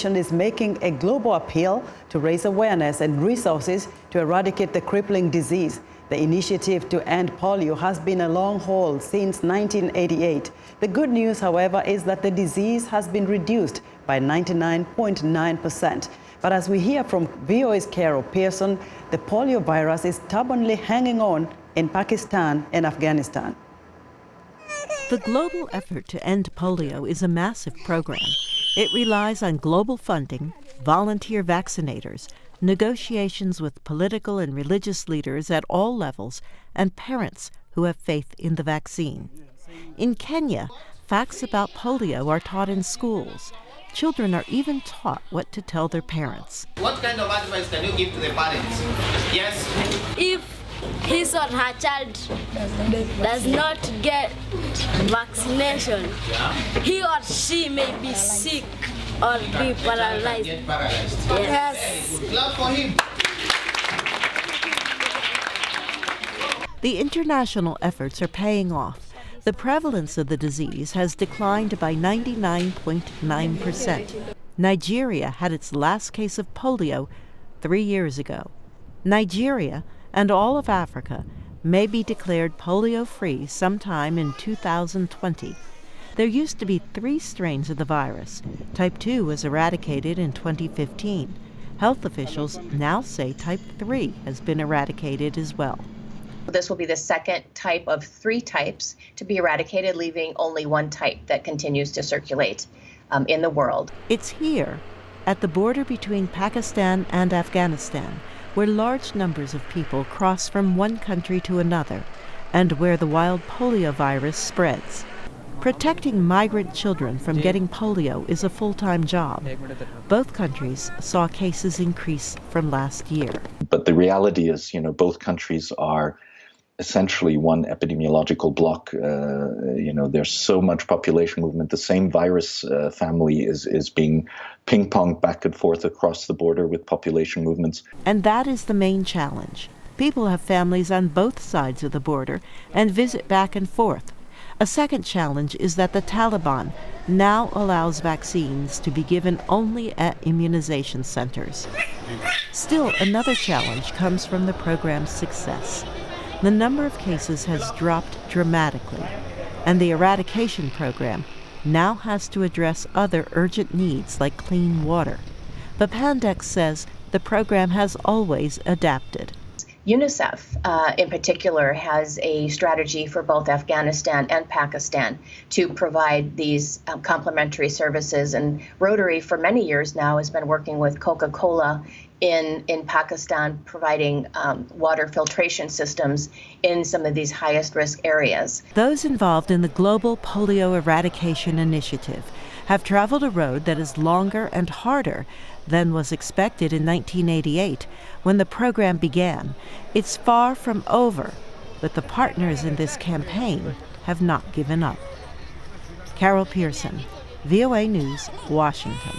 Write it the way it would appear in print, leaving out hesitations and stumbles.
Is making a global appeal to raise awareness and resources to eradicate the crippling disease. The initiative to end polio has been a long haul since 1988. The good news, however, is that the disease has been reduced by 99.9%. But as we hear from VOA's Carol Pearson, the poliovirus is stubbornly hanging on in Pakistan and Afghanistan. The global effort to end polio is a massive program. It relies on global funding, volunteer vaccinators, negotiations with political and religious leaders at all levels, and parents who have faith in the vaccine. In Kenya, facts about polio are taught in schools. Children are even taught what to tell their parents. What kind of advice can you give to the parents? Yes? If his or her child does not get vaccination, he or she may be sick or be paralyzed. Yes. Clap for him. The international efforts are paying off. The prevalence of the disease has declined by 99.9%. Nigeria had its last case of polio 3 years ago. Nigeria and all of Africa may be declared polio-free sometime in 2020. There used to be 3 strains of the virus. Type 2 was eradicated in 2015. Health officials now say type 3 has been eradicated as well. This will be the second type of 3 types to be eradicated, leaving only 1 type that continues to circulate in the world. It's here, at the border between Pakistan and Afghanistan, where large numbers of people cross from one country to another, and where the wild poliovirus spreads. Protecting migrant children from getting polio is a full-time job. Both countries saw cases increase from last year. But the reality is, both countries are essentially one epidemiological block. There's so much population movement. The same virus family is being ping-ponged back and forth across the border with population movements. And that is the main challenge. People have families on both sides of the border and visit back and forth. A second challenge is that the Taliban now allows vaccines to be given only at immunization centers. Still, another challenge comes from the program's success. The number of cases has dropped dramatically, and the eradication program now has to address other urgent needs like clean water. But Pandex says the program has always adapted. UNICEF, in particular, has a strategy for both Afghanistan and Pakistan to provide these complementary services. And Rotary, for many years now, has been working with Coca-Cola in Pakistan, providing water filtration systems in some of these highest risk areas. Those involved in the Global Polio Eradication Initiative have traveled a road that is longer and harder than was expected in 1988 when the program began. It's far from over, but the partners in this campaign have not given up. Carol Pearson, VOA News, Washington.